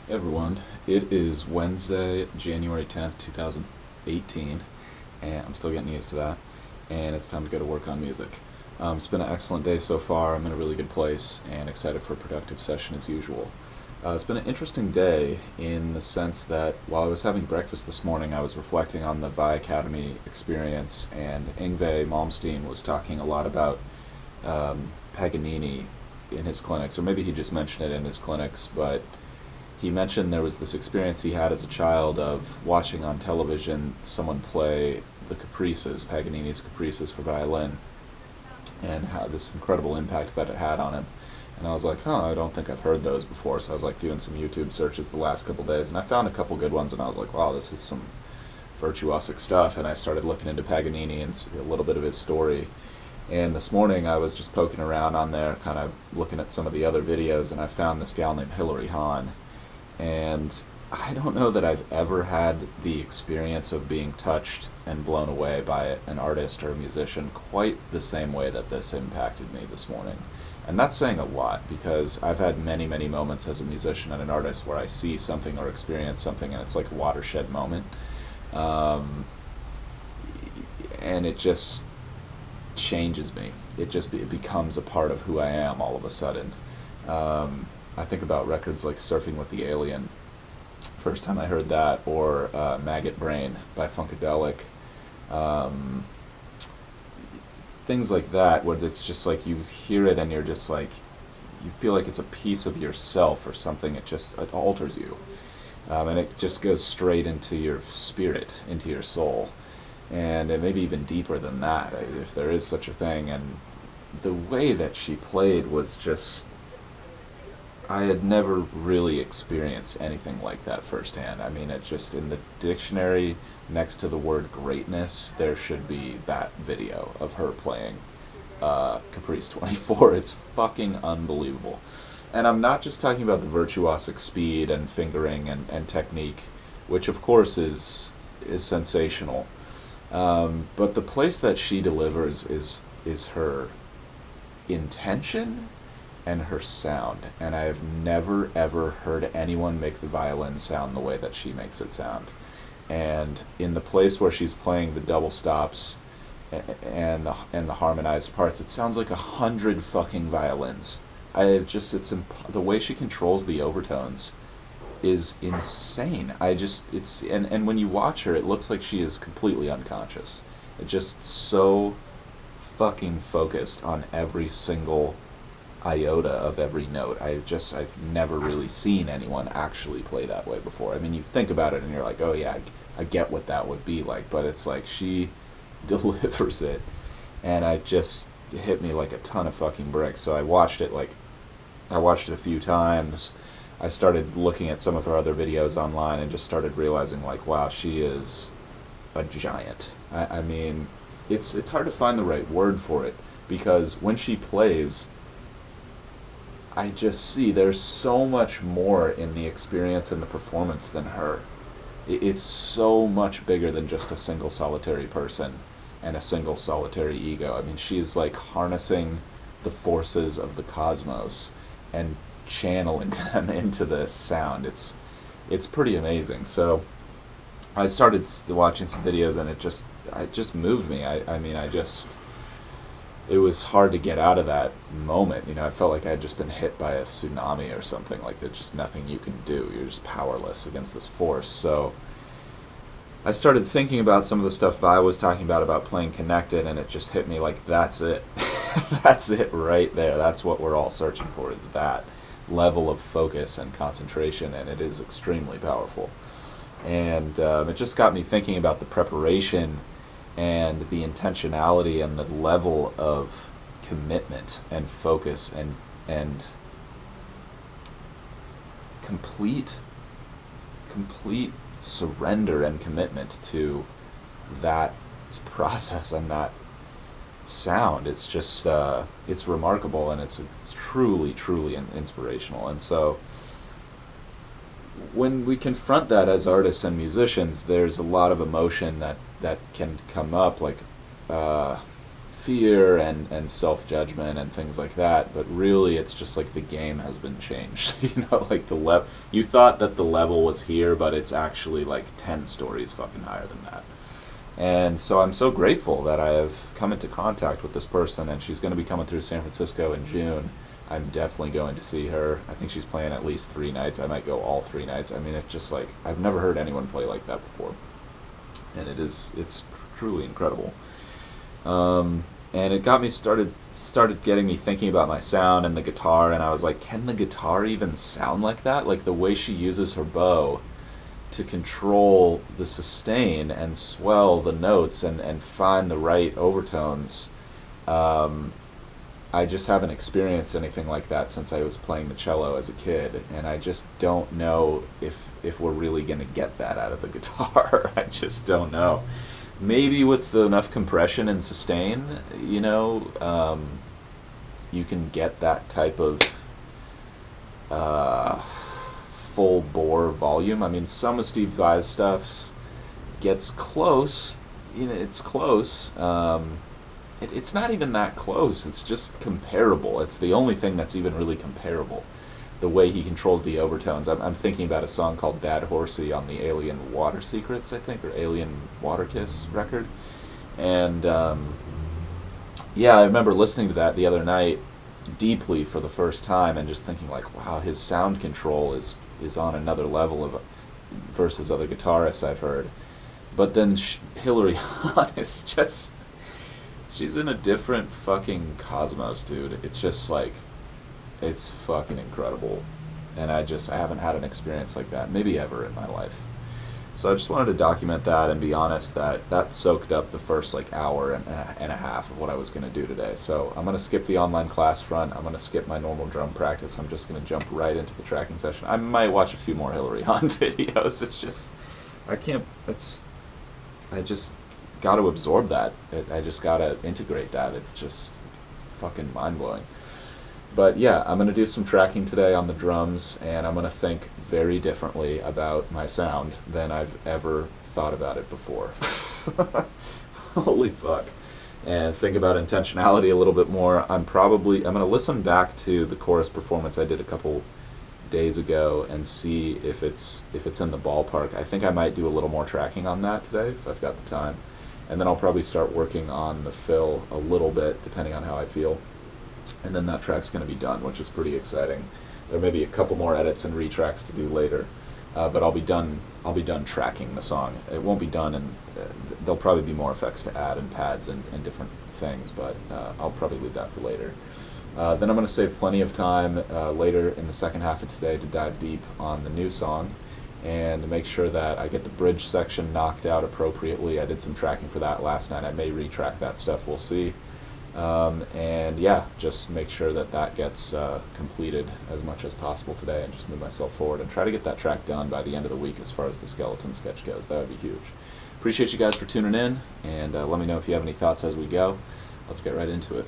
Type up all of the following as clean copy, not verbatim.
Hey everyone, it is Wednesday, January 10th, 2018, and I'm still getting used to that, and it's time to go to work on music. It's been an excellent day so far. I'm in a really good place and excited for a productive session as usual. It's been an interesting day in the sense that while I was having breakfast this morning, I was reflecting on the Vi Academy experience, and Yngwie Malmsteen was talking a lot about Paganini in his clinics, or maybe he just mentioned it in his clinics, but he mentioned there was this experience he had as a child of watching on television someone play the Caprices, Paganini's Caprices for violin, and how this incredible impact that it had on him. And I was like, I don't think I've heard those before. So I was like doing some YouTube searches the last couple days, and I found a couple good ones, and I was like, wow, this is some virtuosic stuff. And I started looking into Paganini and a little bit of his story. And this morning I was just poking around on there, kind of looking at some of the other videos, and I found this gal named Hilary Hahn. And I don't know that I've ever had the experience of being touched and blown away by an artist or a musician quite the same way that this impacted me this morning. And that's saying a lot, because I've had many, many moments as a musician and an artist where I see something or experience something and it's like a watershed moment. Um, and it just changes me. It becomes a part of who I am all of a sudden. I think about records like Surfing with the Alien, first time I heard that, or Maggot Brain by Funkadelic. Um, Things like that, where it's just like you hear it and you're just like, you feel like it's a piece of yourself or something. It alters you. And it just goes straight into your spirit, into your soul. And it may be even deeper than that, if there is such a thing. And the way that she played was just, I had never really experienced anything like that firsthand. I mean, it just, in the dictionary next to the word greatness, there should be that video of her playing Caprice 24. It's fucking unbelievable. And I'm not just talking about the virtuosic speed and fingering and technique, which of course is sensational. But the place that she delivers is her intention and her sound. And I have never ever heard anyone make the violin sound the way that she makes it sound. And in the place where she's playing the double stops and the harmonized parts, it sounds like 100 fucking violins. The way she controls the overtones is insane. And when you watch her, it looks like she is completely unconscious. It's just so fucking focused on every single iota of every note. I've never really seen anyone actually play that way before. I mean, you think about it and you're like, oh yeah, I get what that would be like, but it's like she delivers it, and it hit me like a ton of fucking bricks. So I watched it a few times. I started looking at some of her other videos online and just started realizing like, wow, she is a giant. I mean, it's hard to find the right word for it, because when she plays, I just see there's so much more in the experience and the performance than her. It's so much bigger than just a single solitary person and a single solitary ego. I mean, she's like harnessing the forces of the cosmos and channeling them into this sound. It's pretty amazing. So I started watching some videos, and it just moved me. I mean, it was hard to get out of that moment. I felt like I had just been hit by a tsunami or something. Like there's just nothing you can do. You're just powerless against this force. So I started thinking about some of the stuff Vi was talking about playing connected, and it just hit me like, that's it. That's it right there. That's what we're all searching for, is that level of focus and concentration, and it is extremely powerful. And it just got me thinking about the preparation and the intentionality and the level of commitment and focus and complete surrender and commitment to that process and that sound. It's just it's remarkable, and it's truly inspirational. And so when we confront that as artists and musicians, there's a lot of emotion that can come up, like fear and self-judgment and things like that, but really it's just like the game has been changed. Like you thought that the level was here, but it's actually like 10 stories fucking higher than that. And so I'm so grateful that I have come into contact with this person, and she's going to be coming through San Francisco in June. I'm definitely going to see her. I think she's playing at least 3 nights. I might go all 3 nights. I mean, it's just like, I've never heard anyone play like that before. And it's truly incredible. And it got me started getting me thinking about my sound and the guitar, and I was like, can the guitar even sound like that? Like the way she uses her bow to control the sustain and swell the notes and find the right overtones. I just haven't experienced anything like that since I was playing the cello as a kid, and I just don't know if we're really going to get that out of the guitar. I just don't know. Maybe with enough compression and sustain, you can get that type of full bore volume. I mean, some of Steve Vai's stuffs gets close. It's close. It's not even that close. It's just comparable. It's the only thing that's even really comparable. The way he controls the overtones. I'm thinking about a song called Bad Horsey on the Alien Water Secrets, I think, or Alien Water Kiss record. And yeah, I remember listening to that the other night deeply for the first time and just thinking like, wow, his sound control is on another level of versus other guitarists I've heard. But then Hilary Hahn is just, she's in a different fucking cosmos, dude. It's just like, it's fucking incredible. And I haven't had an experience like that, maybe ever in my life. So I just wanted to document that and be honest that soaked up the first like hour and a half of what I was going to do today. So I'm going to skip the online class front. I'm going to skip my normal drum practice. I'm just going to jump right into the tracking session. I might watch a few more Hilary Hahn videos. It's just, I just got to absorb that. I just got to integrate that. It's just fucking mind-blowing. But yeah, I'm going to do some tracking today on the drums, and I'm going to think very differently about my sound than I've ever thought about it before. Holy fuck. And think about intentionality a little bit more. I'm going to listen back to the chorus performance I did a couple days ago and see if it's in the ballpark. I think I might do a little more tracking on that today if I've got the time. And then I'll probably start working on the fill a little bit, depending on how I feel. And then that track's going to be done, which is pretty exciting. There may be a couple more edits and retracks to do later, but I'll be done tracking the song. It won't be done, and there'll probably be more effects to add and pads and different things, but I'll probably leave that for later. Then I'm going to save plenty of time later in the second half of today to dive deep on the new song and to make sure that I get the bridge section knocked out appropriately. I did some tracking for that last night. I may retrack that stuff. We'll see. And yeah, just make sure that gets completed as much as possible today and just move myself forward and try to get that track done by the end of the week as far as the skeleton sketch goes. That would be huge. Appreciate you guys for tuning in, and let me know if you have any thoughts as we go. Let's get right into it.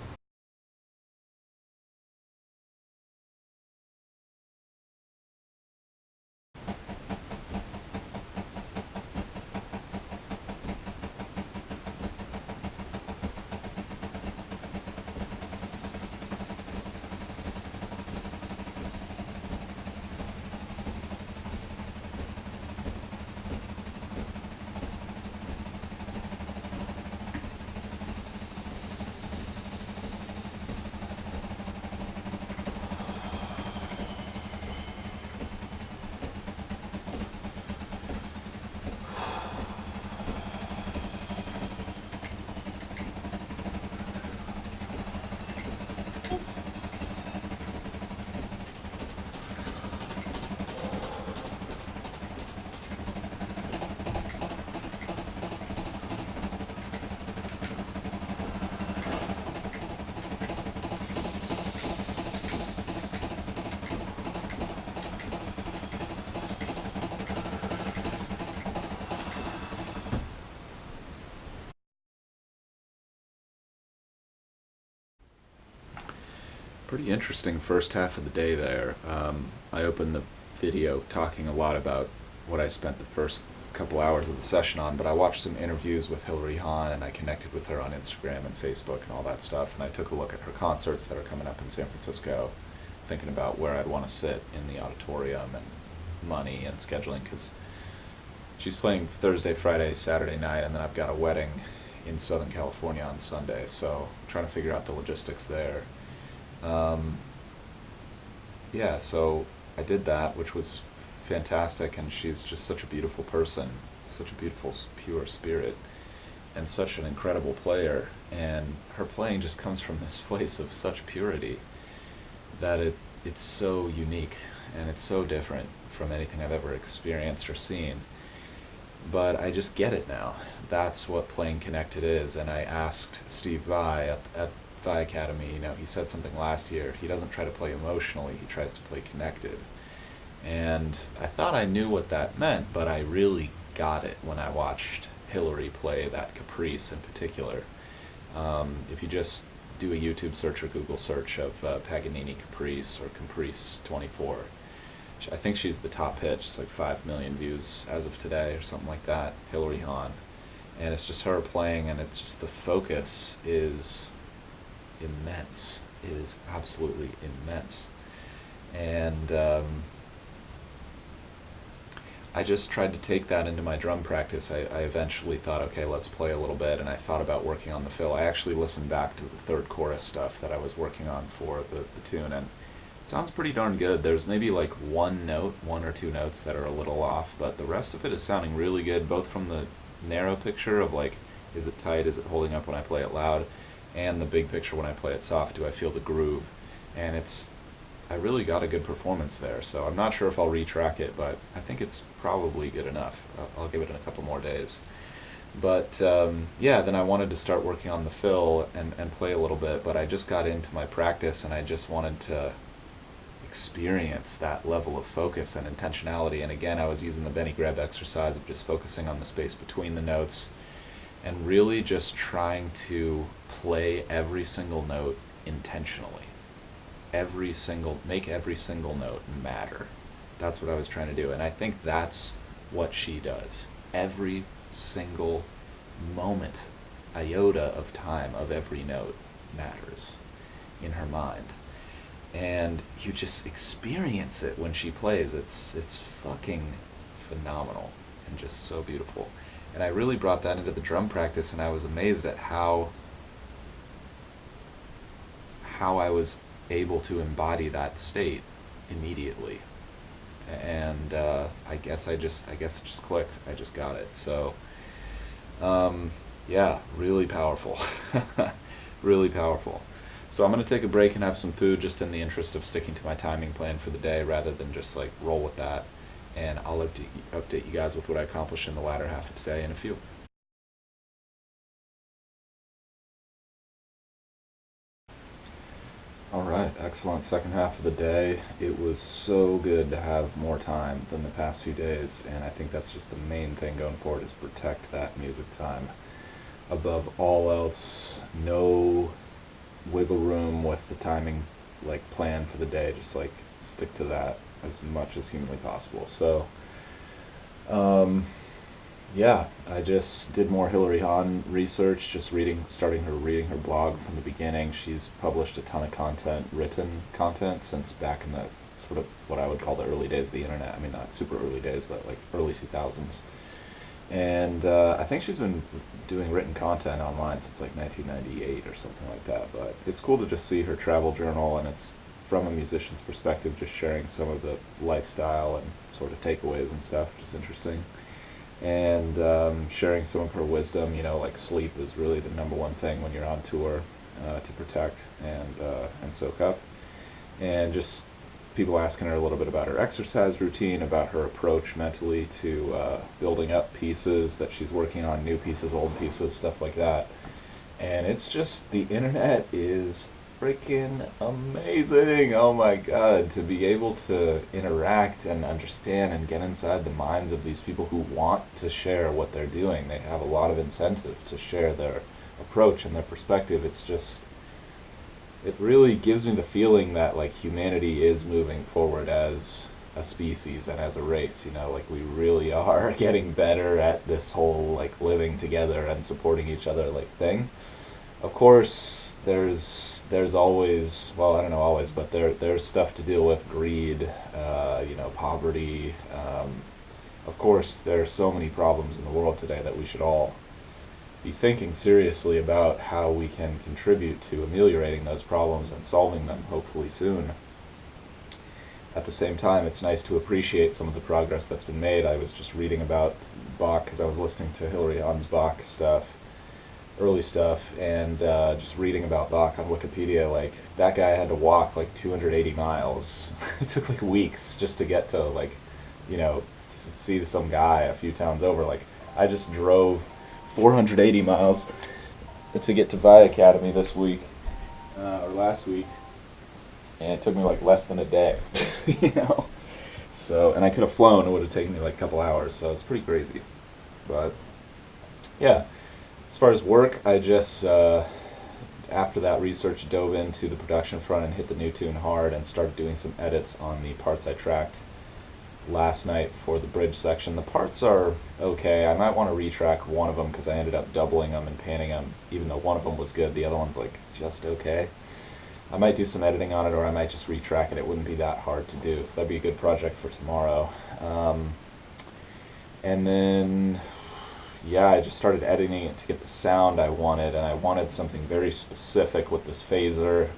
Pretty interesting first half of the day there. I opened the video talking a lot about what I spent the first couple hours of the session on, but I watched some interviews with Hilary Hahn, and I connected with her on Instagram and Facebook and all that stuff, and I took a look at her concerts that are coming up in San Francisco, thinking about where I'd want to sit in the auditorium and money and scheduling, because she's playing Thursday, Friday, Saturday night, and then I've got a wedding in Southern California on Sunday, so I'm trying to figure out the logistics there. Yeah, so I did that, which was fantastic, and she's just such a beautiful person, such a beautiful, pure spirit, and such an incredible player, and her playing just comes from this place of such purity that it's so unique, and it's so different from anything I've ever experienced or seen. But I just get it now. That's what playing connected is, and I asked Steve Vai at Vai Academy, he said something last year, he doesn't try to play emotionally, he tries to play connected. And I thought I knew what that meant, but I really got it when I watched Hilary play that Caprice in particular. If you just do a YouTube search or Google search of Paganini Caprice or Caprice 24, I think she's the top pitch. It's like 5 million views as of today or something like that, Hilary Hahn. And it's just her playing, and it's just the focus is immense. It is absolutely immense. And I just tried to take that into my drum practice. I eventually thought, okay, let's play a little bit, and I thought about working on the fill. I actually listened back to the third chorus stuff that I was working on for the tune, and it sounds pretty darn good. There's maybe like one or two notes that are a little off, but the rest of it is sounding really good, both from the narrow picture of like, is it tight, is it holding up when I play it loud, and the big picture when I play it soft, do I feel the groove? And I really got a good performance there, so I'm not sure if I'll retrack it, but I think it's probably good enough. I'll give it a couple more days. But yeah, then I wanted to start working on the fill and play a little bit, but I just got into my practice, and I just wanted to experience that level of focus and intentionality. And again, I was using the Benny Greb exercise of just focusing on the space between the notes and really just trying to play every single note intentionally. Make every single note matter. That's what I was trying to do, and I think that's what she does. Every single moment, iota of time of every note matters in her mind. And you just experience it when she plays. It's fucking phenomenal and just so beautiful. And I really brought that into the drum practice, and I was amazed at how I was able to embody that state immediately. And I guess it just clicked. I just got it. So yeah, really powerful. Really powerful. So I'm going to take a break and have some food, just in the interest of sticking to my timing plan for the day rather than just like roll with that. And I'll update you guys with what I accomplished in the latter half of today in a few. Alright, excellent second half of the day. It was so good to have more time than the past few days, and I think that's just the main thing going forward, is protect that music time above all else. No wiggle room with the timing like plan for the day, just like stick to that as much as humanly possible. So yeah, I just did more Hilary Hahn research, just reading her blog from the beginning. She's published a ton of written content since back in the sort of what I would call the early days of the internet. I mean, not super early days, but like early 2000s. And I think she's been doing written content online since like 1998 or something like that. But it's cool to just see her travel journal, and it's from a musician's perspective, just sharing some of the lifestyle and sort of takeaways and stuff, which is interesting. And sharing some of her wisdom, like sleep is really the number one thing when you're on tour, to protect and soak up. And just people asking her a little bit about her exercise routine, about her approach mentally to building up pieces that she's working on, new pieces, old pieces, stuff like that. And it's just, the internet is freaking amazing. Oh my god, to be able to interact and understand and get inside the minds of these people who want to share what they're doing. They have a lot of incentive to share their approach and their perspective. It's just, it really gives me the feeling that like humanity is moving forward as a species and as a race. Like we really are getting better at this whole like living together and supporting each other like thing. Of course, there's always, well, I don't know always, but there's stuff to deal with: greed, poverty. Of course, there are so many problems in the world today that we should all be thinking seriously about how we can contribute to ameliorating those problems and solving them, hopefully soon. At the same time, it's nice to appreciate some of the progress that's been made. I was just reading about Bach because I was listening to Hilary Hahn's Bach stuff, early stuff, and just reading about Bach on Wikipedia. Like, that guy had to walk like 280 miles. It took like weeks just to get to, like, see some guy a few towns over. Like, I just drove 480 miles to get to Vi Academy this week, or last week, and it took me like less than a day. So, and I could have flown, it would have taken me like a couple hours, so it's pretty crazy. But yeah, as far as work, I just after that research dove into the production front and hit the new tune hard and started doing some edits on the parts I tracked last night for the bridge section. The parts are okay. I might want to retrack one of them because I ended up doubling them and panning them, even though one of them was good. The other one's like just okay. I might do some editing on it, or I might just retrack it. It wouldn't be that hard to do, so that'd be a good project for tomorrow. And then, yeah, I just started editing it to get the sound I wanted, and I wanted something very specific with this phaser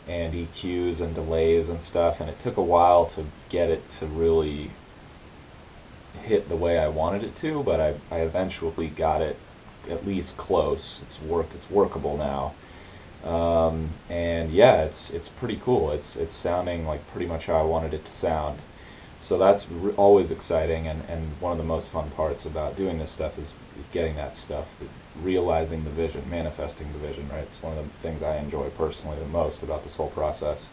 and EQs and delays and stuff, and it took a while to get it to really hit the way I wanted it to, but I eventually got it at least close. It's workable now. And yeah, it's pretty cool. It's sounding like pretty much how I wanted it to sound. So that's always exciting, and one of the most fun parts about doing this stuff is getting that stuff, realizing the vision, manifesting the vision, right? It's one of the things I enjoy personally the most about this whole process.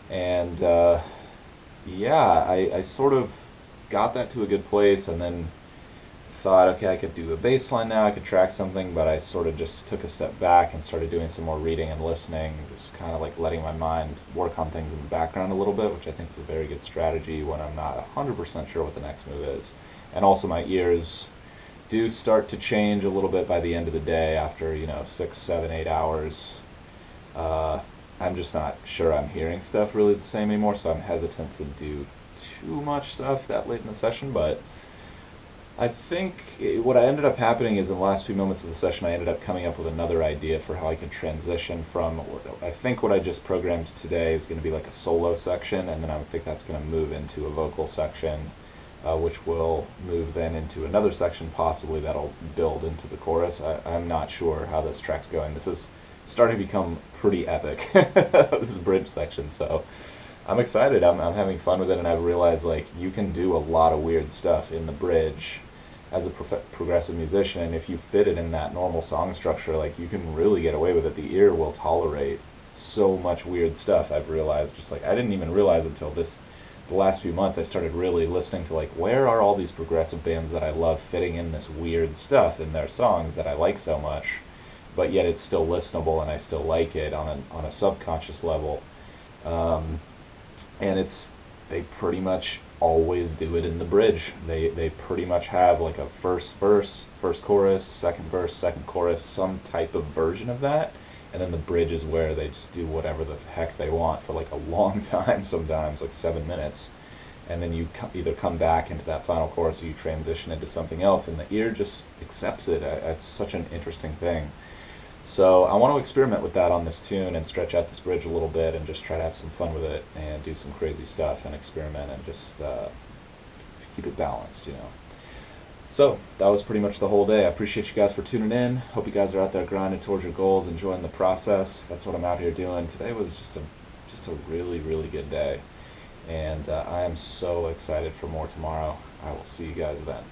And yeah, I sort of got that to a good place, and then thought, okay, I could do a bass line now, I could track something, but I sort of just took a step back and started doing some more reading and listening, just kind of like letting my mind work on things in the background a little bit, which I think is a very good strategy when I'm not 100% sure what the next move is. And also my ears do start to change a little bit by the end of the day after, 6, 7, 8 hours. I'm just not sure I'm hearing stuff really the same anymore, so I'm hesitant to do too much stuff that late in the session, but I think what ended up happening is in the last few moments of the session, I ended up coming up with another idea for how I could transition from, I think what I just programmed today is going to be like a solo section, and then I think that's going to move into a vocal section, which will move then into another section possibly that'll build into the chorus. I'm not sure how this track's going. This is starting to become pretty epic, this bridge section, so I'm excited. I'm having fun with it, and I've realized like you can do a lot of weird stuff in the bridge as a progressive musician, and if you fit it in that normal song structure, like you can really get away with it. The ear will tolerate so much weird stuff. I've realized, just like I didn't even realize until the last few months I started really listening to like where are all these progressive bands that I love fitting in this weird stuff in their songs that I like so much, but yet it's still listenable and I still like it on a subconscious level. And they pretty much always do it in the bridge. They pretty much have like a first verse, first chorus, second verse, second chorus, some type of version of that, and then the bridge is where they just do whatever the heck they want for like a long time, sometimes like 7 minutes, and then you either come back into that final chorus or you transition into something else, and the ear just accepts it. It's such an interesting thing. So I want to experiment with that on this tune and stretch out this bridge a little bit and just try to have some fun with it and do some crazy stuff and experiment and just keep it balanced, So that was pretty much the whole day. I appreciate you guys for tuning in. Hope you guys are out there grinding towards your goals, enjoying the process. That's what I'm out here doing. Today was just a really, really good day. And I am so excited for more tomorrow. I will see you guys then.